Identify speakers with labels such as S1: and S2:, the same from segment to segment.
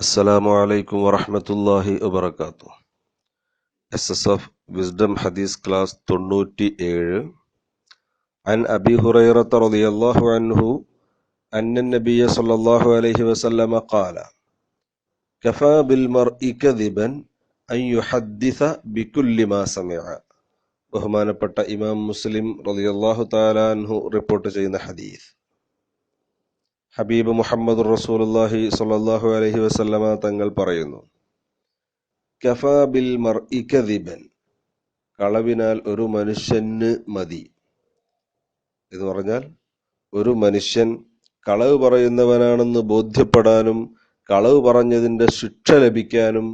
S1: അസ്സലാമു അലൈക്കും വറഹ്മത്തുള്ളാഹി വബറകാതുഹു. SSF വിസ്ഡം ഹദീസ് ക്ലാസ് 97. അൻ അബി ഹുറൈറത റളിയല്ലാഹു അൻഹു അന്ന നബിയ സല്ലല്ലാഹു അലൈഹി വസല്ലമ ഖാല കഫാ ബിൽ മർഇ കദിബൻ അൻ യുഹദ്ദിസ ബികുല്ലി മാ സമിഅ. ബഹുമാനപ്പെട്ട ഇമാം മുസ്ലിം റളിയല്ലാഹു തആല അൻഹു റിപ്പോർട്ട് ചെയ്യുന്ന ഹദീസ്. ഹബീബ് മുഹമ്മദ് റസൂലുള്ളാഹി സ്വല്ലല്ലാഹു അലൈഹി വസല്ലമ തങ്ങൾ പറയുന്നു, കഫാ ബിൽ മർഇ കദിബൻ, കളവിനാൽ ഒരു മനുഷ്യന് മതി. എന്ന് പറഞ്ഞാൽ ഒരു മനുഷ്യൻ കളവ് പറയുന്നവനാണെന്ന് ബോധ്യപ്പെടാനും കളവ് പറഞ്ഞതിന്റെ ശിക്ഷ ലഭിക്കാനും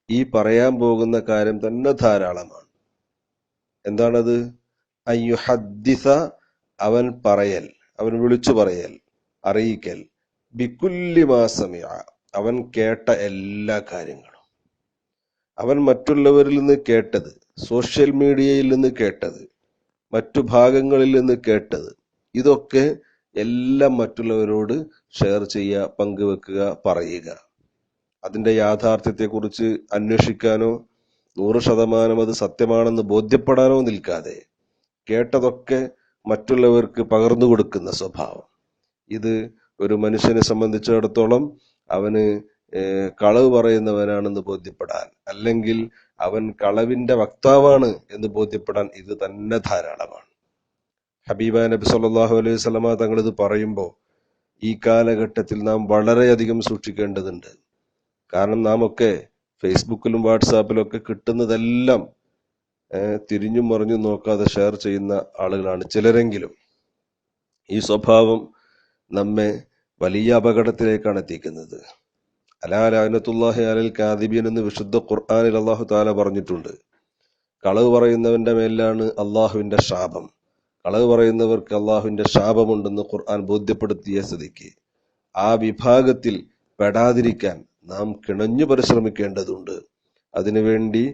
S1: ഈ പറയാൻ പോകുന്ന കാര്യം തന്നെ ധാരാളമാണ്. എന്താണത്? അയ്യുഹദ്ദിസ, അവൻ പറയൽ, അവൻ വിളിച്ചു പറയൽ, അറിയിക്കൽ, ബികുല്ലി മാ സമിഅ, അവൻ കേട്ട എല്ലാ കാര്യങ്ങളും, അവൻ മറ്റുള്ളവരിൽ നിന്ന് കേട്ടത്, സോഷ്യൽ മീഡിയയിൽ നിന്ന് കേട്ടത്, മറ്റു ഭാഗങ്ങളിൽ നിന്ന് കേട്ടത്, ഇതൊക്കെ എല്ലാം മറ്റുള്ളവരോട് ഷെയർ ചെയ്യുക, പങ്കുവെക്കുക, പറയുക. അതിന്റെ യാഥാർത്ഥ്യത്തെക്കുറിച്ച് അന്വേഷിക്കാനോ 100% അത് സത്യമാണെന്ന് ബോധ്യപ്പെടാനോ നിൽക്കാതെ കേട്ടതൊക്കെ മറ്റുള്ളവർക്ക് പകർന്നു കൊടുക്കുന്ന സ്വഭാവം, ഇത് ഒരു മനുഷ്യനെ സംബന്ധിച്ചിടത്തോളം അവന് കളവ് പറയുന്നവനാണെന്ന് ബോധ്യപ്പെടാൻ, അല്ലെങ്കിൽ അവൻ കളവിന്റെ വക്താവാണ് എന്ന് ബോധ്യപ്പെടാൻ ഇത് തന്നെ ധാരാളമാണ്. ഹബീബ നബി സല്ലല്ലാഹു അലൈഹി വസല്ലമ തങ്ങൾ ഇത് പറയുമ്പോൾ ഈ കാലഘട്ടത്തിൽ നാം വളരെയധികം സൂക്ഷിക്കേണ്ടതുണ്ട്. കാരണം നാം ഒക്കെ ഫേസ്ബുക്കിലും വാട്സാപ്പിലും ഒക്കെ കിട്ടുന്നതെല്ലാം തിരിഞ്ഞും മറിഞ്ഞും നോക്കാതെ ഷെയർ ചെയ്യുന്ന ആളുകളാണ് ചിലരെങ്കിലും. ഈ സ്വഭാവം നമ്മെ വലിയ അപകടത്തിലേക്കാണ് എത്തിക്കുന്നത്. അലാ ലഅനത്തുല്ലാഹി അലൽ കാദിബീൻ എന്ന് വിശുദ്ധ ഖുർആനിൽ അല്ലാഹു തആല പറഞ്ഞിട്ടുണ്ട്. കളവ് പറയുന്നവന്റെ മേലാണ് അള്ളാഹുവിന്റെ ശാപം. കളവ് പറയുന്നവർക്ക് അള്ളാഹുവിന്റെ ശാപമുണ്ടെന്ന് ഖുർആൻ ബോധ്യപ്പെടുത്തിയ സ്ഥിതിക്ക് ആ വിഭാഗത്തിൽ പെടാതിരിക്കാൻ നാം കിണഞ്ഞു പരിശ്രമിക്കേണ്ടതുണ്ട്. അതിനുവേണ്ടി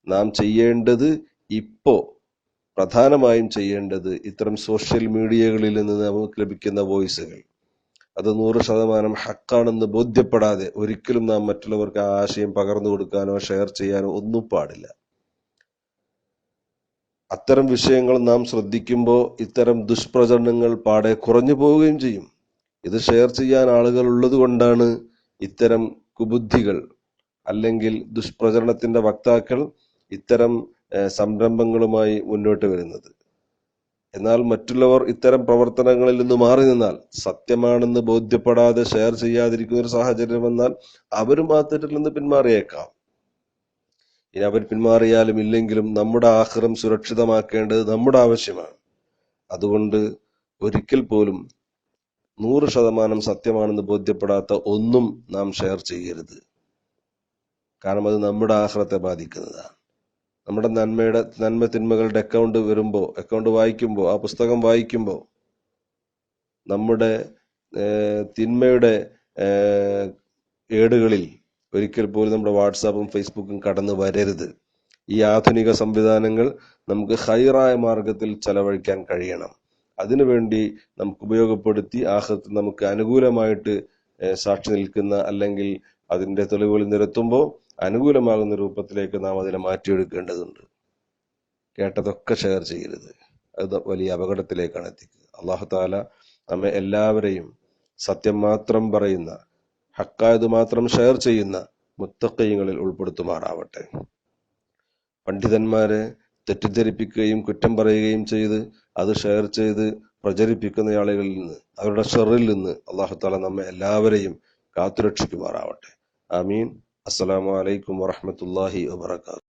S1: നാം ചെയ്യേണ്ടത്, പ്രധാനമായും ചെയ്യേണ്ടത്, ഇത്തരം സോഷ്യൽ മീഡിയകളിൽ നിന്ന് നമുക്ക് ലഭിക്കുന്ന വോയിസുകൾ അത് 100% ഹക്കാണെന്ന് ബോധ്യപ്പെടാതെ ഒരിക്കലും നാം മറ്റുള്ളവർക്ക് ആ ആശയം പകർന്നു കൊടുക്കാനോ ഷെയർ ചെയ്യാനോ ഒന്നും പാടില്ല. അത്തരം വിഷയങ്ങൾ നാം ശ്രദ്ധിക്കുമ്പോൾ ഇത്തരം ദുഷ്പ്രചരണങ്ങൾ പാടെ കുറഞ്ഞു പോവുകയും ചെയ്യും. ഇത് ഷെയർ ചെയ്യാൻ ആളുകൾ ഉള്ളത് കൊണ്ടാണ് ഇത്തരം കുബുദ്ധികൾ അല്ലെങ്കിൽ ദുഷ്പ്രചരണത്തിന്റെ വക്താക്കൾ ഇത്തരം സംരംഭങ്ങളുമായി മുന്നോട്ട് വരുന്നത്. എന്നാൽ മറ്റുള്ളവർ ഇത്തരം പ്രവർത്തനങ്ങളിൽ നിന്ന് മാറി നിന്നാൽ, സത്യമാണെന്ന് ബോധ്യപ്പെടാതെ ഷെയർ ചെയ്യാതിരിക്കുന്ന ഒരു സാഹചര്യം വന്നാൽ അവരും ആ തെറ്റിൽ നിന്ന് പിന്മാറിയേക്കാം. ഇനി അവർ പിന്മാറിയാലും ഇല്ലെങ്കിലും നമ്മുടെ ആഖിറം സുരക്ഷിതമാക്കേണ്ടത് നമ്മുടെ ആവശ്യമാണ്. അതുകൊണ്ട് ഒരിക്കൽ പോലും 100% സത്യമാണെന്ന് ബോധ്യപ്പെടാത്ത ഒന്നും നാം ഷെയർ ചെയ്യരുത്. കാരണം അത് നമ്മുടെ ആഖിറത്തെ ബാധിക്കുന്നതാണ്. നമ്മുടെ നന്മ തിന്മകളുടെ അക്കൗണ്ട് വായിക്കുമ്പോൾ, ആ പുസ്തകം വായിക്കുമ്പോൾ നമ്മുടെ തിന്മയുടെ ഏടുകളിൽ ഒരിക്കൽ പോലും നമ്മുടെ വാട്സാപ്പും ഫേസ്ബുക്കും കടന്നു വരരുത്. ഈ ആധുനിക സംവിധാനങ്ങൾ നമുക്ക് ഹൈറായ മാർഗത്തിൽ ചെലവഴിക്കാൻ കഴിയണം. അതിനുവേണ്ടി നമുക്ക് ഉപയോഗപ്പെടുത്തി ആഖിറത്തിൽ നമുക്ക് അനുകൂലമായിട്ട് സാക്ഷി നിൽക്കുന്ന, അല്ലെങ്കിൽ അതിന്റെ തെളിവുകൾ നിരത്തുമ്പോൾ അനുകൂലമാകുന്ന രൂപത്തിലേക്ക് നാം അതിനെ മാറ്റിയെടുക്കേണ്ടതുണ്ട്. കേട്ടതൊക്കെ ഷെയർ ചെയ്യരുത്. അത് വലിയ അപകടത്തിലേക്കാണ് എത്തിക്കുക. അല്ലാഹു തആല നമ്മെ എല്ലാവരെയും സത്യം മാത്രം പറയുന്ന, ഹക്കായത് മാത്രം ഷെയർ ചെയ്യുന്ന മുത്തഖീങ്ങളിൽ ഉൾപ്പെടുത്തുമാറാവട്ടെ. പണ്ഡിതന്മാരെ തെറ്റിദ്ധരിപ്പിക്കുകയും കുറ്റം പറയുകയും ചെയ്ത് അത് ഷെയർ ചെയ്ത് പ്രചരിപ്പിക്കുന്ന ആളുകളിൽ നിന്ന്, അവരുടെ ഷർറിൽ നിന്ന് അല്ലാഹു തആല നമ്മെ എല്ലാവരെയും കാത്തുരക്ഷിക്കുമാറാവട്ടെ. ആമീൻ. അസ്സലാമു അലൈക്കും വറഹ്മത്തുള്ളാഹി വബറകാതുഹു.